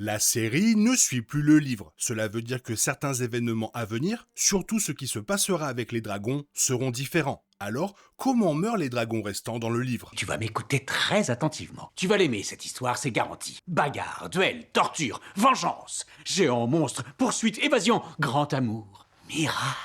La série ne suit plus le livre. Cela veut dire que certains événements à venir, surtout ce qui se passera avec les dragons, seront différents. Alors, comment meurent les dragons restants dans le livre? Tu vas m'écouter très attentivement. Tu vas l'aimer, cette histoire, c'est garanti. Bagarre, duel, torture, vengeance, géant, monstre, poursuite, évasion, grand amour, miracle.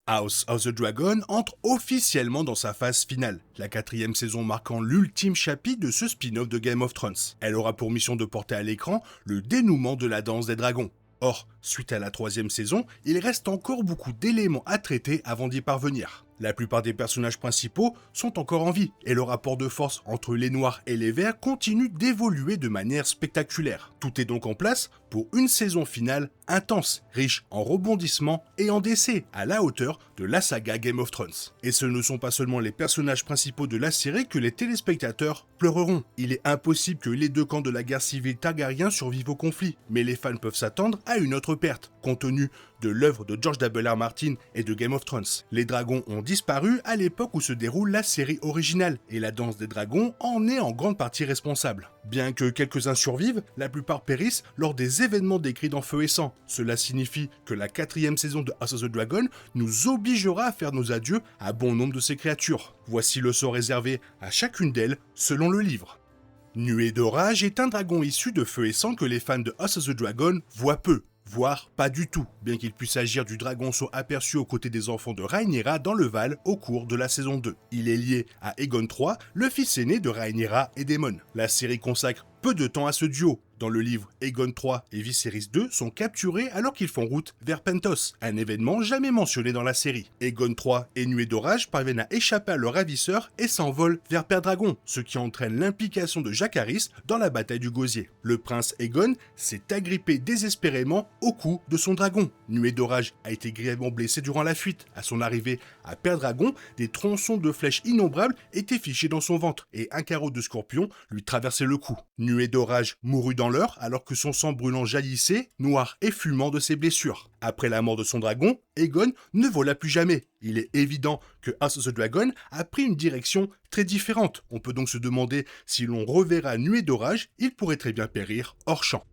House of the Dragon entre officiellement dans sa phase finale, la 4e saison marquant l'ultime chapitre de ce spin-off de Game of Thrones. Elle aura pour mission de porter à l'écran le dénouement de la danse des dragons. Or, suite à la 3e saison, il reste encore beaucoup d'éléments à traiter avant d'y parvenir. La plupart des personnages principaux sont encore en vie, et le rapport de force entre les noirs et les verts continue d'évoluer de manière spectaculaire. Tout est donc en place pour une saison finale intense, riche en rebondissements et en décès à la hauteur de la saga Game of Thrones. Et ce ne sont pas seulement les personnages principaux de la série que les téléspectateurs pleureront. Il est impossible que les deux camps de la guerre civile Targaryen survivent au conflit, mais les fans peuvent s'attendre à une autre perte, compte tenu de l'œuvre de George W.R. Martin et de Game of Thrones. Les dragons ont disparu à l'époque où se déroule la série originale, et la danse des dragons en est en grande partie responsable. Bien que quelques-uns survivent, la plupart périssent lors des événements décrits dans Feu et Sang. Cela signifie que la 4e saison de House of the Dragon nous obligera à faire nos adieux à bon nombre de ces créatures. Voici le sort réservé à chacune d'elles selon le livre. Nuée d'orage est un dragon issu de Feu et Sang que les fans de House of the Dragon voient peu, voire pas du tout, bien qu'il puisse agir du dragonceau aperçu aux côtés des enfants de Rhaenyra dans le Val au cours de la saison 2. Il est lié à Aegon III, le fils aîné de Rhaenyra et d'Aemon. La série consacre peu de temps à ce duo. Dans le livre, Aegon III et Viserys II sont capturés alors qu'ils font route vers Pentos, un événement jamais mentionné dans la série. Aegon III et Nuée d'Orage parviennent à échapper à leur ravisseur et s'envolent vers Pendragon, ce qui entraîne l'implication de Jacaerys dans la bataille du Gosier. Le prince Aegon s'est agrippé désespérément au cou de son dragon. Nuée d'Orage a été grièvement blessé durant la fuite. À son arrivée à Pendragon, des tronçons de flèches innombrables étaient fichés dans son ventre et un carreau de scorpion lui traversait le cou. Nuée d'Orage mourut dans l'heure alors que son sang brûlant jaillissait, noir et fumant de ses blessures. Après la mort de son dragon, Aegon ne vola plus jamais. Il est évident que House of the Dragon a pris une direction très différente. On peut donc se demander si l'on reverra Nuée d'Orage, il pourrait très bien périr hors champ.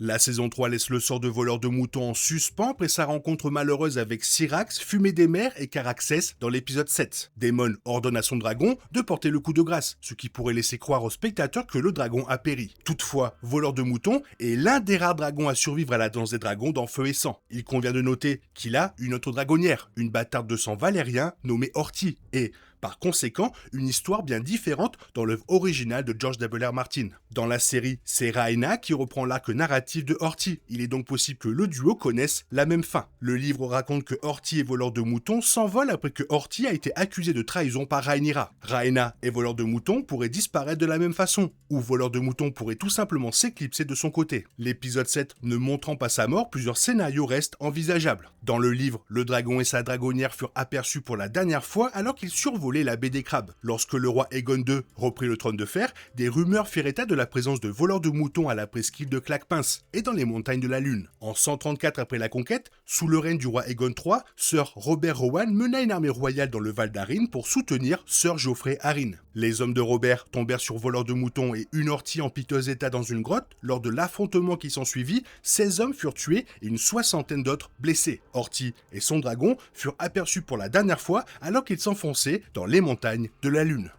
La saison 3 laisse le sort de voleur de moutons en suspens après sa rencontre malheureuse avec Syrax, Fumée des Mers et Caraxès dans l'épisode 7. Daemon ordonne à son dragon de porter le coup de grâce, ce qui pourrait laisser croire aux spectateurs que le dragon a péri. Toutefois, voleur de moutons est l'un des rares dragons à survivre à la danse des dragons dans Feu et Sang. Il convient de noter qu'il a une autre dragonnière, une bâtarde de sang valérien nommée Horty, et par conséquent, une histoire bien différente dans l'œuvre originale de George W.R. Martin. Dans la série, c'est Rhaena qui reprend l'arc narratif de Horty. Il est donc possible que le duo connaisse la même fin. Le livre raconte que Horty et voleur de moutons s'envolent après que Horty a été accusé de trahison par Rhaenyra. Rhaena et voleur de moutons pourraient disparaître de la même façon, ou voleur de moutons pourrait tout simplement s'éclipser de son côté. L'épisode 7 ne montrant pas sa mort, plusieurs scénarios restent envisageables. Dans le livre, le dragon et sa dragonnière furent aperçus pour la dernière fois alors qu'ils survolaient la baie des Crabes. Lorsque le roi Aegon II reprit le trône de fer, des rumeurs firent état de la présence de voleurs de moutons à la presqu'île de Claquepince et dans les montagnes de la Lune. En 134 après la conquête, sous le règne du roi Aegon III, Sir Robert Rowan mena une armée royale dans le Val d'Arryn pour soutenir Sir Geoffrey Arryn. Les hommes de Robert tombèrent sur voleurs de moutons et une Horty en piteux état dans une grotte. Lors de l'affrontement qui s'ensuivit, 16 hommes furent tués et une soixantaine d'autres blessés. Horty et son dragon furent aperçus pour la dernière fois alors qu'ils s'enfonçaient dans les montagnes de la Lune.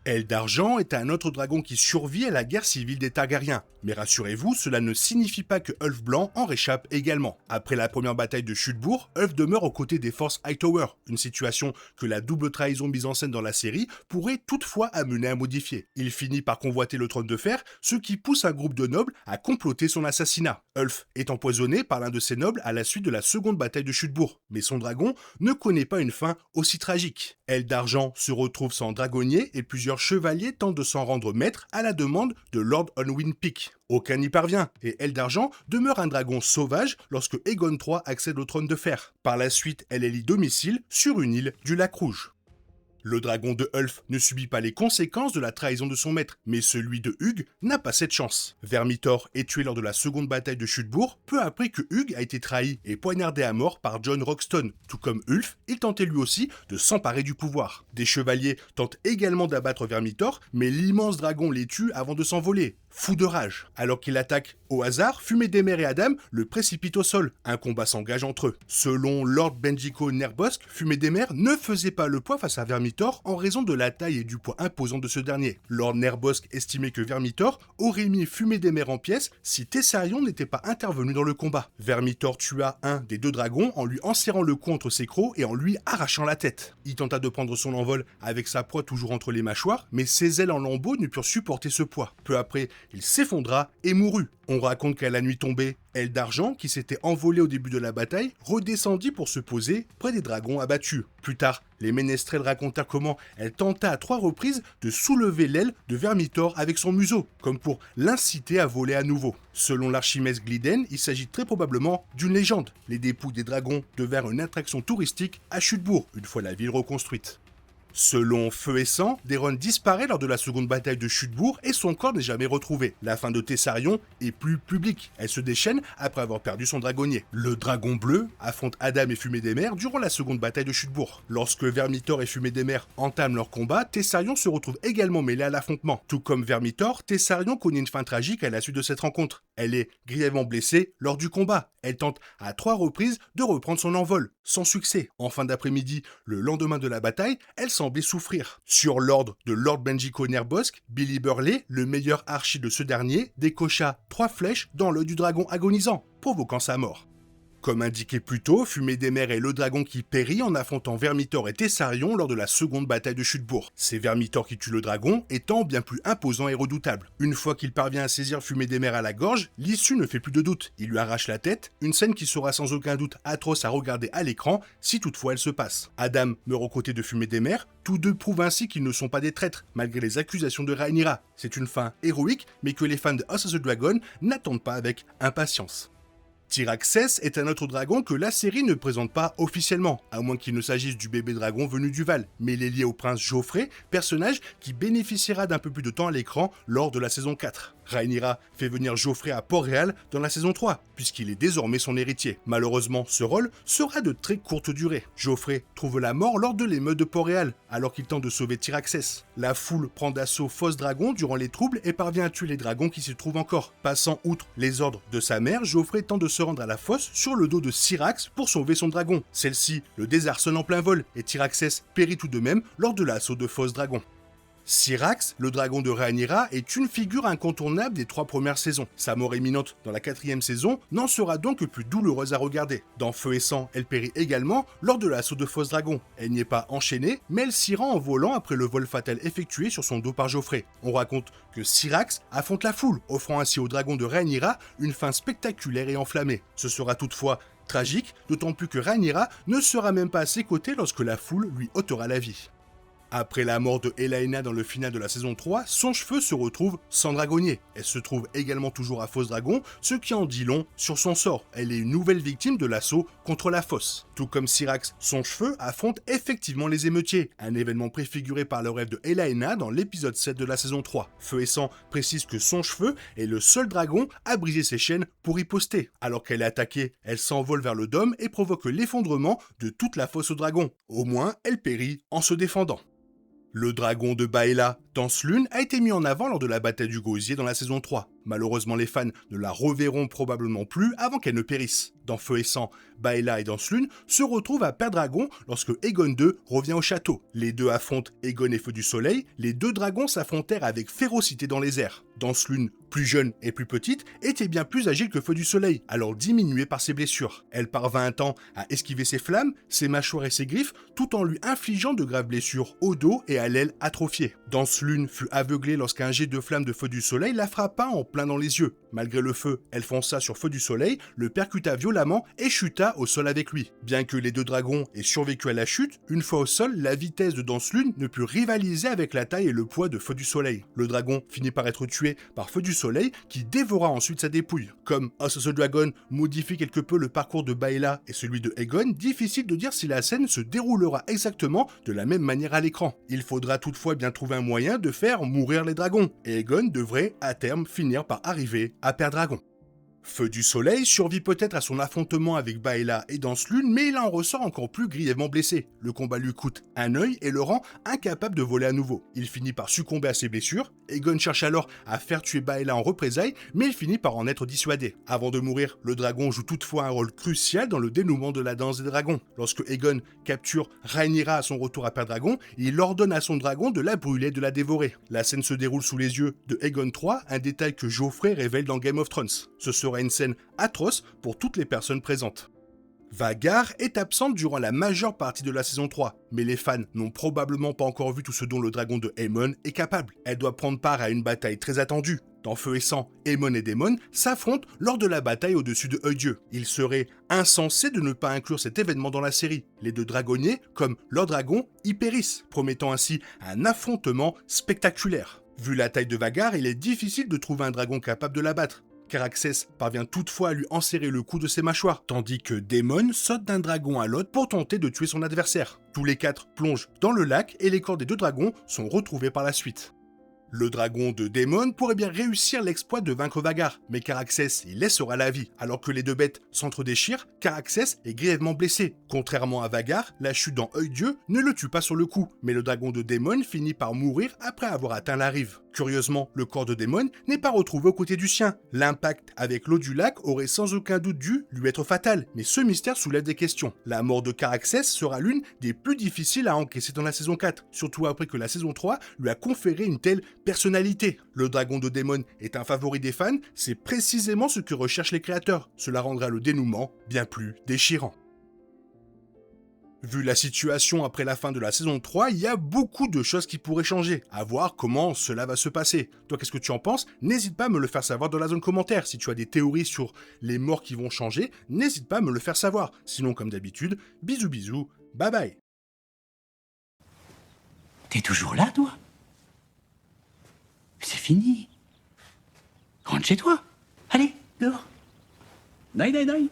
Aile d'Argent est un autre dragon qui survit à la guerre civile des Targaryens. Mais rassurez-vous, cela ne signifie pas que Ulf Blanc en réchappe également. Après la première bataille de Chutebourg, Ulf demeure aux côtés des forces Hightower, une situation que la double trahison mise en scène dans la série pourrait toutefois amener à modifier. Il finit par convoiter le trône de fer, ce qui pousse un groupe de nobles à comploter son assassinat. Ulf est empoisonné par l'un de ses nobles à la suite de la seconde bataille de Chutebourg, mais son dragon ne connaît pas une fin aussi tragique. Aile d'Argent se retrouve sans dragonnier et plusieurs chevaliers tentent de s'en rendre maître à la demande de Lord Onwin Peake. Aucun n'y parvient, et Aile d'Argent demeure un dragon sauvage lorsque Aegon III accède au trône de fer. Par la suite, elle élit domicile sur une île du lac Rouge. Le dragon de Ulf ne subit pas les conséquences de la trahison de son maître, mais celui de Hugh n'a pas cette chance. Vermithor est tué lors de la seconde bataille de Chutebourg, peu après que Hugh a été trahi et poignardé à mort par Jon Roxton. Tout comme Ulf, il tentait lui aussi de s'emparer du pouvoir. Des chevaliers tentent également d'abattre Vermithor, mais l'immense dragon les tue avant de s'envoler. fou de rage. Alors qu'il attaque au hasard, Fumée des Mers et Adam le précipitent au sol. Un combat s'engage entre eux. Selon Lord Benjico Nerbosk, Fumée des Mers ne faisait pas le poids face à Vermithor en raison de la taille et du poids imposant de ce dernier. Lord Nerbosk estimait que Vermithor aurait mis Fumée des Mers en pièces si Thessarion n'était pas intervenu dans le combat. Vermithor tua un des deux dragons en lui enserrant le cou entre ses crocs et en lui arrachant la tête. Il tenta de prendre son envol avec sa proie toujours entre les mâchoires, mais ses ailes en lambeaux ne purent supporter ce poids. Peu après, il s'effondra et mourut. On raconte qu'à la nuit tombée, Aile d'Argent, qui s'était envolée au début de la bataille, redescendit pour se poser près des dragons abattus. Plus tard, les ménestrels racontèrent comment elle tenta à 3 reprises de soulever l'aile de Vermithor avec son museau, comme pour l'inciter à voler à nouveau. Selon l'archimède Gliden, il s'agit très probablement d'une légende. Les dépouilles des dragons devinrent une attraction touristique à Chutebourg, une fois la ville reconstruite. Selon Feu et Sang, Daeron disparaît lors de la seconde bataille de Chutebourg et son corps n'est jamais retrouvé. La fin de Thessarion est plus publique. Elle se déchaîne après avoir perdu son dragonnier. Le dragon bleu affronte Adam et Fumée des Mers durant la seconde bataille de Chutebourg. Lorsque Vermithor et Fumée des Mers entament leur combat, Thessarion se retrouve également mêlé à l'affrontement. Tout comme Vermithor, Thessarion connaît une fin tragique à la suite de cette rencontre. Elle est grièvement blessée lors du combat. Elle tente à 3 reprises de reprendre son envol, sans succès. En fin d'après-midi, le lendemain de la bataille, elle semblait souffrir. Sur l'ordre de Lord Benjico Nerbosk, Billy Burley, le meilleur archi de ce dernier, décocha 3 flèches dans l'œil du dragon agonisant, provoquant sa mort. Comme indiqué plus tôt, Fumée des Mers est le dragon qui périt en affrontant Vermithor et Thessarion lors de la seconde bataille de Chutebourg. C'est Vermithor qui tue le dragon, étant bien plus imposant et redoutable. Une fois qu'il parvient à saisir Fumée des Mers à la gorge, l'issue ne fait plus de doute. Il lui arrache la tête, une scène qui sera sans aucun doute atroce à regarder à l'écran, si toutefois elle se passe. Adam meurt aux côtés de Fumée des Mers, tous deux prouvent ainsi qu'ils ne sont pas des traîtres, malgré les accusations de Rhaenyra. C'est une fin héroïque, mais que les fans de House of the Dragon n'attendent pas avec impatience. Tyraxes est un autre dragon que la série ne présente pas officiellement, à moins qu'il ne s'agisse du bébé dragon venu du Val, mais il est lié au prince Joffrey, personnage qui bénéficiera d'un peu plus de temps à l'écran lors de la saison 4. Rhaenyra fait venir Joffrey à Port-Réal dans la saison 3, puisqu'il est désormais son héritier. Malheureusement, ce rôle sera de très courte durée. Joffrey trouve la mort lors de l'émeute de Port-Réal, alors qu'il tente de sauver Tyraxes. La foule prend d'assaut Fosse Dragon durant les troubles et parvient à tuer les dragons qui s'y trouvent encore. Passant outre les ordres de sa mère, Joffrey tente de se rendre à la fosse sur le dos de Syrax pour sauver son dragon. Celle-ci le désarçonne en plein vol et Tyraxes périt tout de même lors de l'assaut de Fosse Dragon. Syrax, le dragon de Rhaenyra, est une figure incontournable des 3 premières saisons. Sa mort imminente dans la 4e saison n'en sera donc que plus douloureuse à regarder. Dans Feu et Sang, elle périt également lors de l'assaut de Fosse Dragon. Elle n'y est pas enchaînée, mais elle s'y rend en volant après le vol fatal effectué sur son dos par Joffrey. On raconte que Syrax affronte la foule, offrant ainsi au dragon de Rhaenyra une fin spectaculaire et enflammée. Ce sera toutefois tragique, d'autant plus que Rhaenyra ne sera même pas à ses côtés lorsque la foule lui ôtera la vie. Après la mort de Elaena dans le final de la saison 3, son cheveu se retrouve sans dragonnier. Elle se trouve également toujours à Fosse Dragon, ce qui en dit long sur son sort. Elle est une nouvelle victime de l'assaut contre la fosse. Tout comme Syrax, son cheveu affronte effectivement les émeutiers, un événement préfiguré par le rêve de Elaena dans l'épisode 7 de la saison 3. Feu et Sang précise que son cheveu est le seul dragon à briser ses chaînes pour y poster. Alors qu'elle est attaquée, elle s'envole vers le dôme et provoque l'effondrement de toute la fosse aux dragons. Au moins, elle périt en se défendant. Le dragon de Baela, Danse Lune, a été mis en avant lors de la bataille du Gosier dans la saison 3. Malheureusement, les fans ne la reverront probablement plus avant qu'elle ne périsse. Dans Feu et Sang, Baela et Danse Lune se retrouvent à Père-Dragon lorsque Aegon II revient au château. Les deux affrontent Aegon et Feu du Soleil, les deux dragons s'affrontèrent avec férocité dans les airs. Danse Lune, plus jeune et plus petite, était bien plus agile que Feu du Soleil, alors diminuée par ses blessures. Elle parvint un temps à esquiver ses flammes, ses mâchoires et ses griffes, tout en lui infligeant de graves blessures au dos et à l'aile atrophiée. Danse Lune fut aveuglée lorsqu'un jet de flamme de Feu du Soleil la frappa en plein dans les yeux. Malgré le feu, elle fonça sur Feu du Soleil, le percuta violemment et chuta au sol avec lui. Bien que les deux dragons aient survécu à la chute, une fois au sol, la vitesse de Danse Lune ne put rivaliser avec la taille et le poids de Feu du Soleil. Le dragon finit par être tué par Feu du Soleil, qui dévora ensuite sa dépouille. Comme House of the Dragon modifie quelque peu le parcours de Baela et celui de Aegon, difficile de dire si la scène se déroulera exactement de la même manière à l'écran. Il faudra toutefois bien trouver un moyen de faire mourir les dragons, et Aegon devrait à terme finir par arriver à Père-Dragon. Feu du Soleil survit peut-être à son affrontement avec Baela et Danselune, mais il en ressort encore plus grièvement blessé. Le combat lui coûte un œil et le rend incapable de voler à nouveau. Il finit par succomber à ses blessures. Aegon cherche alors à faire tuer Baela en représailles, mais il finit par en être dissuadé. Avant de mourir, le dragon joue toutefois un rôle crucial dans le dénouement de la danse des dragons. Lorsque Aegon capture Rhaenyra à son retour à Père-Dragon, il ordonne à son dragon de la brûler et de la dévorer. La scène se déroule sous les yeux de Aegon III, un détail que Geoffrey révèle dans Game of Thrones. Ce sera une scène atroce pour toutes les personnes présentes. Vhagar est absente durant la majeure partie de la saison 3, mais les fans n'ont probablement pas encore vu tout ce dont le dragon de Aemon est capable. Elle doit prendre part à une bataille très attendue. Dans Feu et Sang, Aemon et Daemon s'affrontent lors de la bataille au-dessus de Œil-Dieu. Il serait insensé de ne pas inclure cet événement dans la série. Les deux dragonniers, comme leur dragon, y périssent, promettant ainsi un affrontement spectaculaire. Vu la taille de Vhagar, il est difficile de trouver un dragon capable de la battre. Caraxès parvient toutefois à lui enserrer le cou de ses mâchoires, tandis que Daemon saute d'un dragon à l'autre pour tenter de tuer son adversaire. Tous les quatre plongent dans le lac et les corps des deux dragons sont retrouvés par la suite. Le dragon de Daemon pourrait bien réussir l'exploit de vaincre Vhagar, mais Caraxès y laissera la vie. Alors que les deux bêtes s'entre-déchirent, Caraxès est grièvement blessé. Contrairement à Vhagar, la chute dans Œil-Dieu ne le tue pas sur le coup, mais le dragon de Daemon finit par mourir après avoir atteint la rive. Curieusement, le corps de Daemon n'est pas retrouvé aux côtés du sien. L'impact avec l'eau du lac aurait sans aucun doute dû lui être fatal, mais ce mystère soulève des questions. La mort de Caraxès sera l'une des plus difficiles à encaisser dans la saison 4, surtout après que la saison 3 lui a conféré une telle personnalité. Le dragon de Daemon est un favori des fans, c'est précisément ce que recherchent les créateurs. Cela rendra le dénouement bien plus déchirant. Vu la situation après la fin de la saison 3, il y a beaucoup de choses qui pourraient changer. À voir comment cela va se passer. Toi, qu'est-ce que tu en penses? N'hésite pas à me le faire savoir dans la zone commentaire. Si tu as des théories sur les morts qui vont changer, n'hésite pas à me le faire savoir. Sinon, comme d'habitude, bisous bisous, bye bye. T'es toujours là, toi? C'est fini. Rentre chez toi. Allez, dehors. Naï, naï, naï.